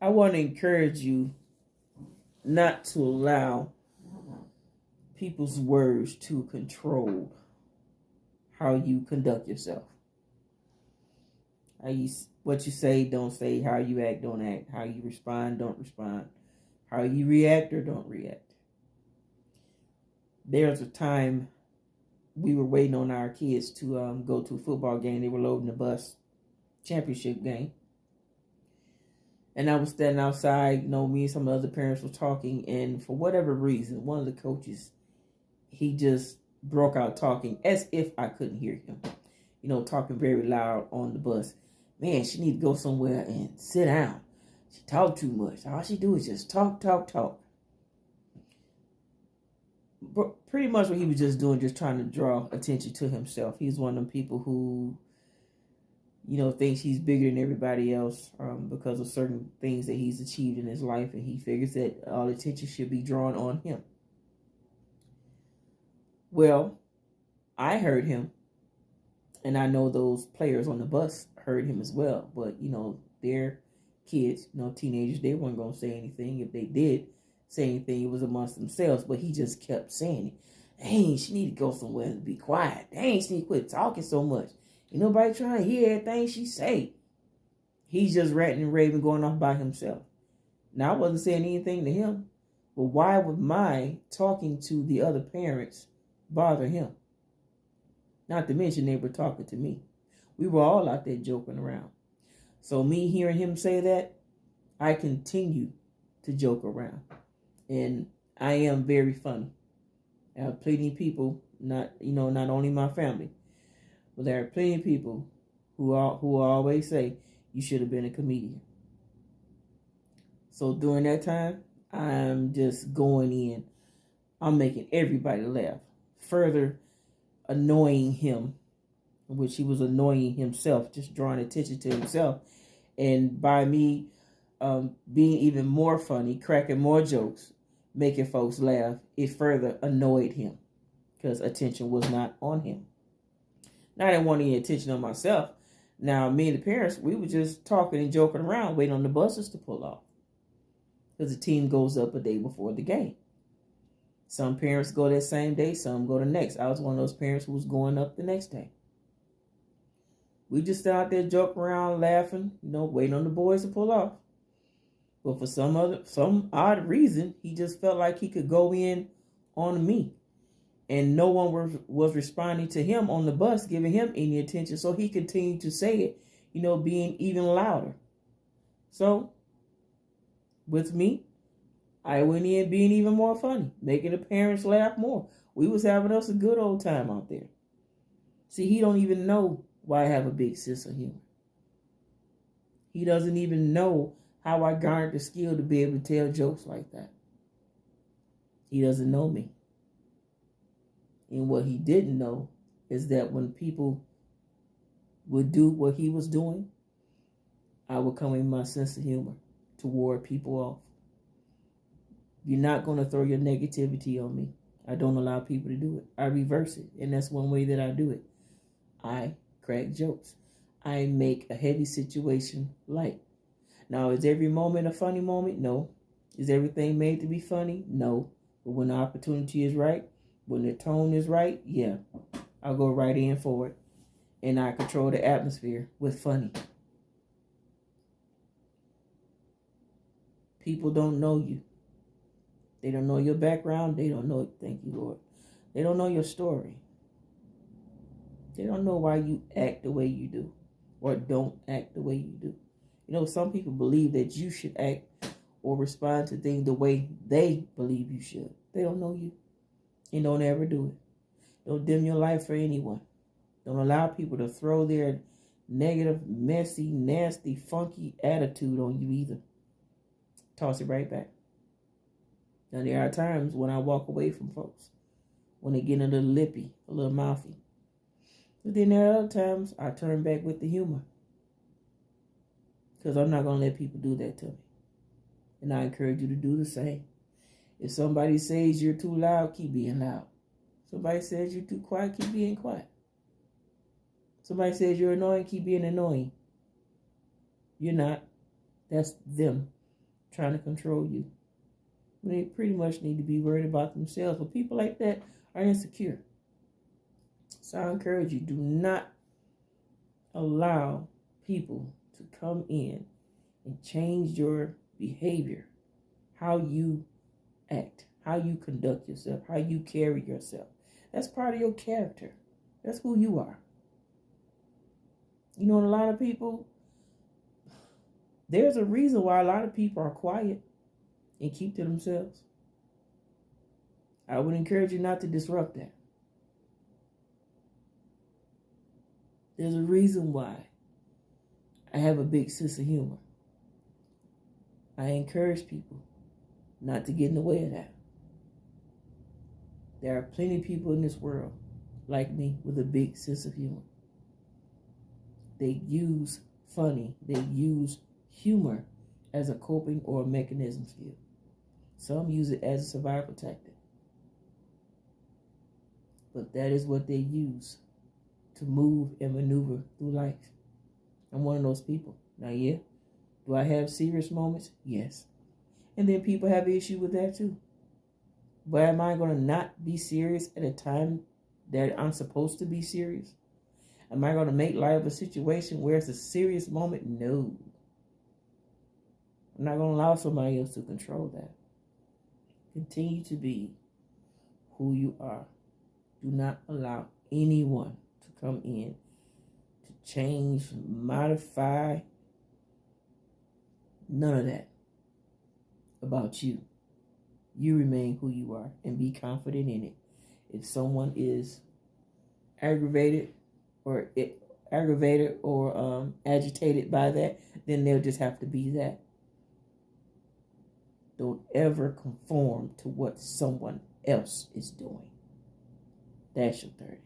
I want to encourage you not to allow people's words to control how you conduct yourself. What you say, don't say. How you act, don't act. How you respond, don't respond. How you react or don't react. There's a time we were waiting on our kids to go to a football game. They were loading the bus, championship game. And I was standing outside, me and some other parents were talking, and for whatever reason, one of the coaches, he just broke out talking as if I couldn't hear him. Talking very loud on the bus. Man, she need to go somewhere and sit down. She talk too much. All she do is just talk. But pretty much what he was just doing, just trying to draw attention to himself. He's one of them people who, thinks he's bigger than everybody else because of certain things that he's achieved in his life, and he figures that all attention should be drawn on him. Well, I heard him, and I know those players on the bus heard him as well. But, they're kids, teenagers, they weren't going to say anything. If they did say anything, it was amongst themselves. But he just kept saying it. Dang, she need to go somewhere and be quiet. Dang, she need to quit talking so much. Ain't nobody trying to hear everything she say. He's just ranting and raving, going off by himself. Now, I wasn't saying anything to him. But why would my talking to the other parents bother him? Not to mention they were talking to me. We were all out there joking around. So me hearing him say that, I continue to joke around. And I am very funny. I have plenty of people, not only my family, but there are plenty of people who always say, you should have been a comedian. So during that time, I'm just going in. I'm making everybody laugh. Further annoying him, which he was annoying himself, just drawing attention to himself. And by me being even more funny, cracking more jokes, making folks laugh, it further annoyed him because attention was not on him. Now, I didn't want any attention on myself. Now, me and the parents, we were just talking and joking around, waiting on the buses to pull off. Because the team goes up a day before the game. Some parents go that same day, some go the next. I was one of those parents who was going up the next day. We just out there joking around, laughing, waiting on the boys to pull off. But for some odd reason, he just felt like he could go in on me. And no one was responding to him on the bus, giving him any attention. So he continued to say it, being even louder. So, with me, I went in being even more funny, making the parents laugh more. We was having us a good old time out there. See, he don't even know why I have a big sense of humor. He doesn't even know how I garnered the skill to be able to tell jokes like that. He doesn't know me. And what he didn't know is that when people would do what he was doing, I would come in my sense of humor to ward people off. You're not going to throw your negativity on me. I don't allow people to do it. I reverse it. And that's one way that I do it. I crack jokes. I make a heavy situation light. Now, is every moment a funny moment? No. Is everything made to be funny? No. But when the opportunity is right, when the tone is right, yeah, I'll go right in for it. And I control the atmosphere with funny. People don't know you. They don't know your background. They don't know, thank you, Lord. They don't know your story. They don't know why you act the way you do or don't act the way you do. Some people believe that you should act or respond to things the way they believe you should. They don't know you and don't ever do it. Don't dim your light for anyone. Don't allow people to throw their negative, messy, nasty, funky attitude on you either. Toss it right back. Now, there are times when I walk away from folks, when they get a little lippy, a little mouthy. But then there are other times I turn back with the humor. Because I'm not going to let people do that to me. And I encourage you to do the same. If somebody says you're too loud, keep being loud. Somebody says you're too quiet, keep being quiet. Somebody says you're annoying, keep being annoying. You're not. That's them. trying to control you. They pretty much need to be worried about themselves. But people like that are insecure. So I encourage you, do not allow people to come in and change your behavior, how you act, how you conduct yourself, how you carry yourself. That's part of your character. That's who you are. You know, a lot of people, there's a reason why a lot of people are quiet and keep to themselves. I would encourage you not to disrupt that. There's a reason why I have a big sense of humor. I encourage people not to get in the way of that. There are plenty of people in this world like me with a big sense of humor. They use funny, they use humor as a coping or a mechanism skill. Some use it as a survival tactic. But that is what they use to move and maneuver through life. I'm one of those people. Now, yeah, do I have serious moments? Yes. And then people have an issue with that too. But am I going to not be serious at a time that I'm supposed to be serious? Am I going to make light of a situation where it's a serious moment? No. I'm not going to allow somebody else to control that. Continue to be who you are. Do not allow anyone to come in to change, modify, none of that about you. You remain who you are and be confident in it. If someone is aggravated or agitated by that, then they'll just have to be that. Don't ever conform to what someone else is doing. That's your 30.